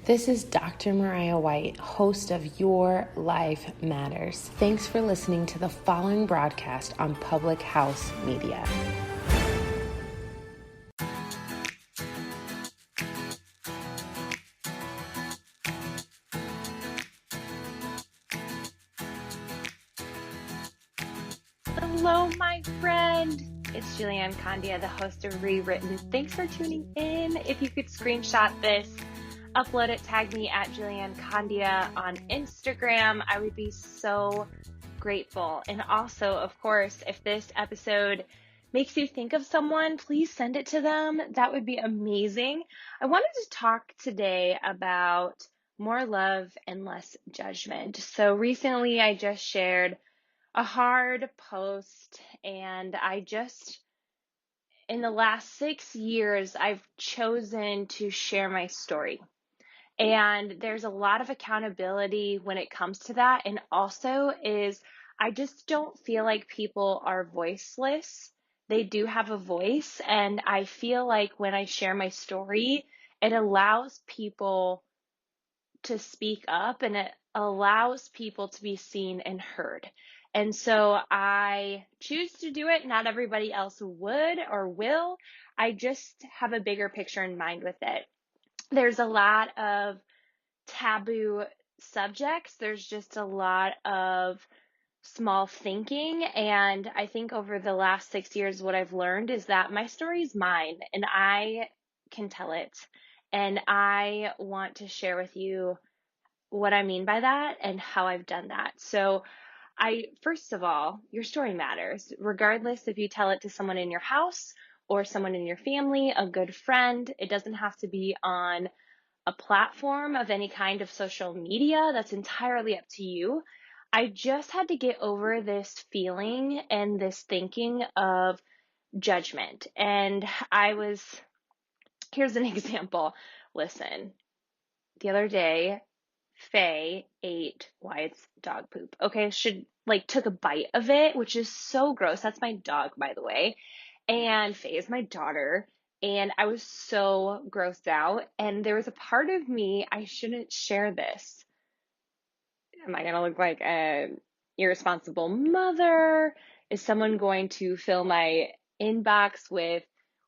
This is Dr. Mariah White, host of Your Life Matters. Thanks for listening to the following broadcast on Public House Media. Hello, my friend. It's Julianne Candia, the host of Rewritten. Thanks for tuning in. If you could screenshot this, upload it, tag me at Julianne Candia on Instagram, I would be so grateful. And also, of course, if this episode makes you think of someone, please send it to them. That would be amazing. I wanted to talk today about more love and less judgment. So recently I just shared a hard post, and in the last 6 years, I've chosen to share my story. And there's a lot of accountability when it comes to that. And also I just don't feel like people are voiceless. They do have a voice. And I feel like when I share my story, it allows people to speak up and it allows people to be seen and heard. And so I choose to do it. Not everybody else would or will. I just have a bigger picture in mind with it. There's a lot of taboo subjects. There's just a lot of small thinking. And I think over the last 6 years, what I've learned is that my story is mine and I can tell it. And I want to share with you what I mean by that and how I've done that. So first of all, your story matters, regardless if you tell it to someone in your house or someone in your family, a good friend. It doesn't have to be on a platform of any kind of social media. That's entirely up to you. I just had to get over this feeling and this thinking of judgment. And here's an example. Listen, the other day, Faye ate Wyatt's dog poop. Okay, took a bite of it, which is so gross. That's my dog, by the way. And Faye is my daughter. And I was so grossed out. And there was a part of me, I shouldn't share this. Am I going to look like an irresponsible mother? Is someone going to fill my inbox with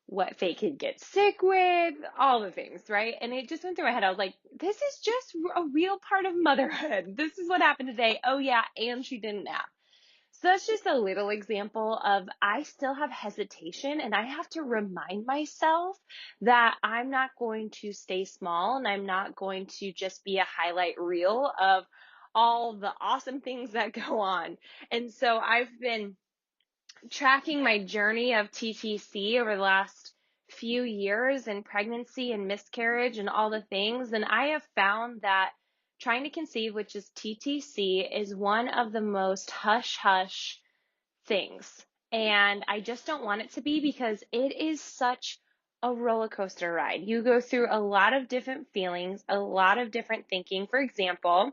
what Faye could get sick with? All the things, right? And it just went through my head. I was like, this is just a real part of motherhood. This is what happened today. Oh yeah, and she didn't nap. So that's just a little example of I still have hesitation and I have to remind myself that I'm not going to stay small and I'm not going to just be a highlight reel of all the awesome things that go on. And so I've been tracking my journey of TTC over the last few years and pregnancy and miscarriage and all the things. And I have found that trying to conceive, which is TTC, is one of the most hush-hush things. And I just don't want it to be because it is such a roller coaster ride. You go through a lot of different feelings, a lot of different thinking. For example,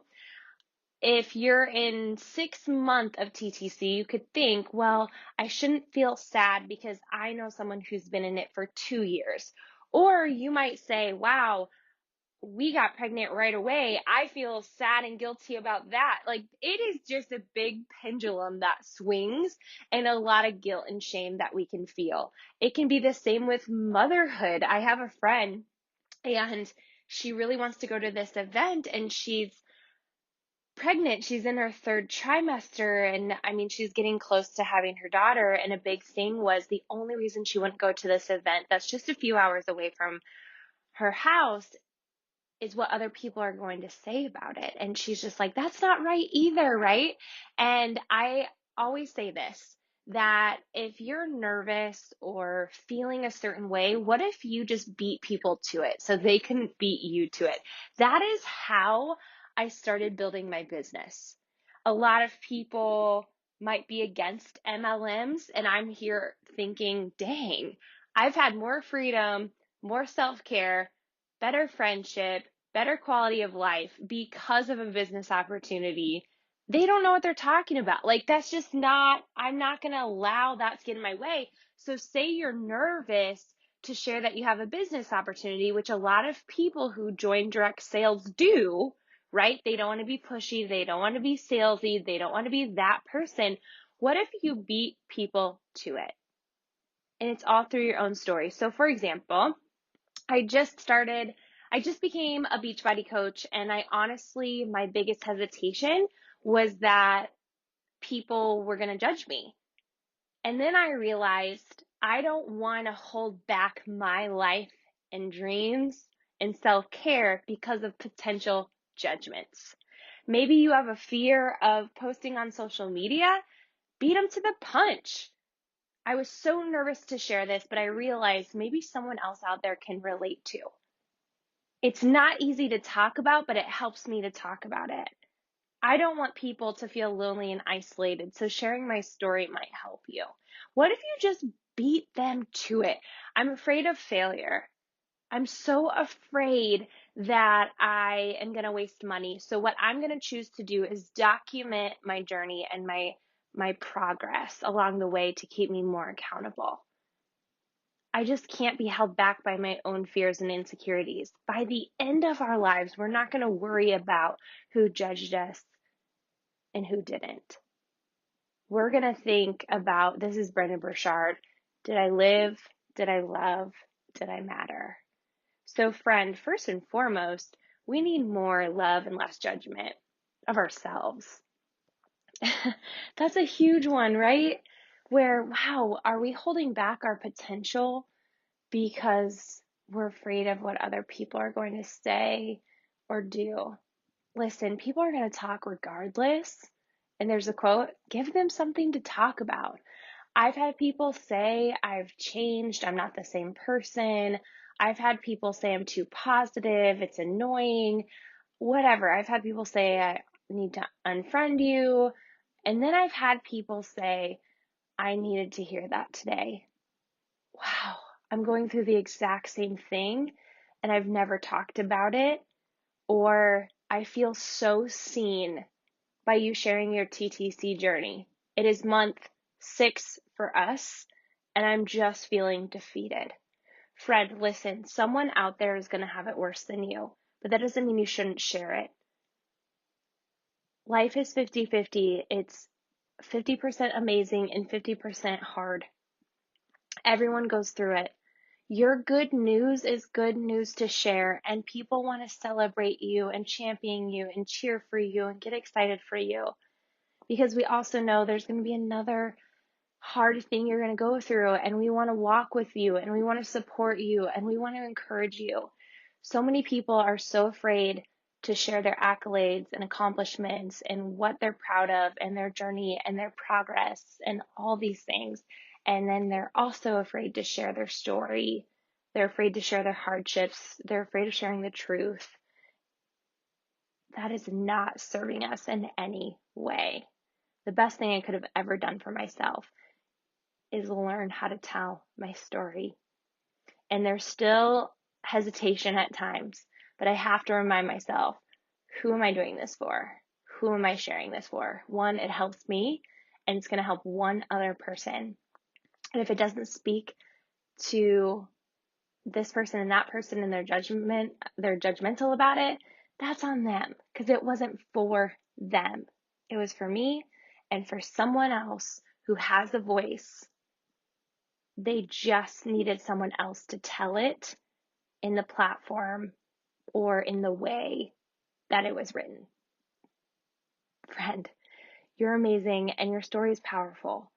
if you're in 6 months of TTC, you could think, well, I shouldn't feel sad because I know someone who's been in it for 2 years. Or you might say, wow, we got pregnant right away. I feel sad and guilty about that. Like, it is just a big pendulum that swings and a lot of guilt and shame that we can feel. It can be the same with motherhood. I have a friend and she really wants to go to this event and she's pregnant. She's in her 3rd trimester. And I mean, she's getting close to having her daughter. And a big thing was the only reason she wouldn't go to this event that's just a few hours away from her house is what other people are going to say about it. And she's just like, that's not right either, right? And I always say this, that if you're nervous or feeling a certain way, what if you just beat people to it so they can beat you to it? That is how I started building my business. A lot of people might be against MLMs, and I'm here thinking, dang, I've had more freedom, more self-care, better friendship, better quality of life because of a business opportunity. They don't know what they're talking about. Like, that's just not, I'm not going to allow that to get in my way. So say you're nervous to share that you have a business opportunity, which a lot of people who join direct sales do, right? They don't want to be pushy. They don't want to be salesy. They don't want to be that person. What if you beat people to it? And it's all through your own story. So for example, I just became a Beachbody coach, and my biggest hesitation was that people were going to judge me. And then I realized I don't want to hold back my life and dreams and self-care because of potential judgments. Maybe you have a fear of posting on social media. Beat them to the punch. I was so nervous to share this, but I realized maybe someone else out there can relate to. It's not easy to talk about, but it helps me to talk about it. I don't want people to feel lonely and isolated, so sharing my story might help you. What if you just beat them to it? I'm afraid of failure. I'm so afraid that I am going to waste money. So what I'm going to choose to do is document my journey and my progress along the way to keep me more accountable. I just can't be held back by my own fears and insecurities. By the end of our lives, we're not going to worry about who judged us and who didn't. We're going to think about, this is Brendon Burchard, did I live? Did I love? Did I matter? So friend, first and foremost, we need more love and less judgment of ourselves. That's a huge one, right? Where, wow, are we holding back our potential because we're afraid of what other people are going to say or do? Listen, people are going to talk regardless. And there's a quote, give them something to talk about. I've had people say I've changed, I'm not the same person. I've had people say I'm too positive, it's annoying, whatever. I've had people say I need to unfriend you. And then I've had people say, I needed to hear that today. Wow, I'm going through the exact same thing and I've never talked about it. Or I feel so seen by you sharing your TTC journey. It is month 6 for us, and I'm just feeling defeated. Friend, listen, someone out there is going to have it worse than you, but that doesn't mean you shouldn't share it. Life is 50-50. It's 50% amazing and 50% hard. Everyone goes through it. Your good news is good news to share, and people want to celebrate you and champion you and cheer for you and get excited for you. Because we also know there's going to be another hard thing you're going to go through, and we want to walk with you and we want to support you and we want to encourage you. So many people are so afraid to share their accolades and accomplishments and what they're proud of and their journey and their progress and all these things. And then they're also afraid to share their story. They're afraid to share their hardships. They're afraid of sharing the truth. That is not serving us in any way. The best thing I could have ever done for myself is learn how to tell my story. And there's still hesitation at times, but I have to remind myself, who am I doing this for? Who am I sharing this for? One, it helps me, and it's going to help one other person. And if it doesn't speak to this person and that person and they're judgmental about it, that's on them, because it wasn't for them. It was for me and for someone else who has a voice. They just needed someone else to tell it in the platform or in the way that it was written. Friend, you're amazing and your story is powerful.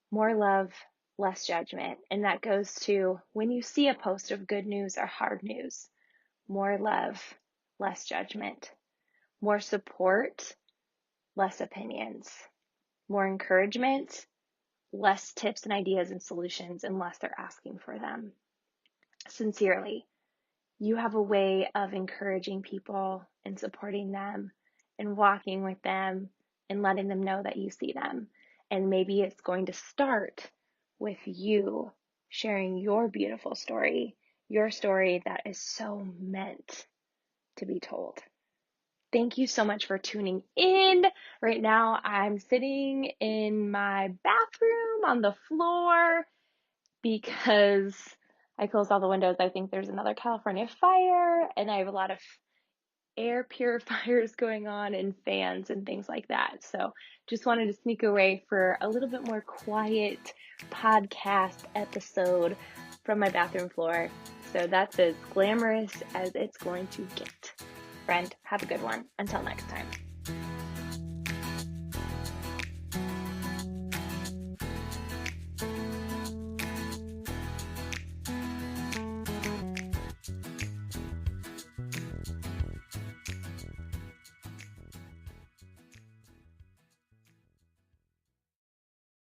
More love, less judgment. And that goes to when you see a post of good news or hard news, more love, less judgment. More support, less opinions. More encouragement, less tips and ideas and solutions unless they're asking for them. Sincerely, you have a way of encouraging people and supporting them and walking with them and letting them know that you see them. And maybe it's going to start with you sharing your beautiful story, your story that is so meant to be told. Thank you so much for tuning in. Right now, I'm sitting in my bathroom on the floor because I closed all the windows. I think there's another California fire, and I have a lot of air purifiers going on and fans and things like that. So just wanted to sneak away for a little bit more quiet podcast episode from my bathroom floor. So that's as glamorous as it's going to get. Friend, have a good one. Until next time.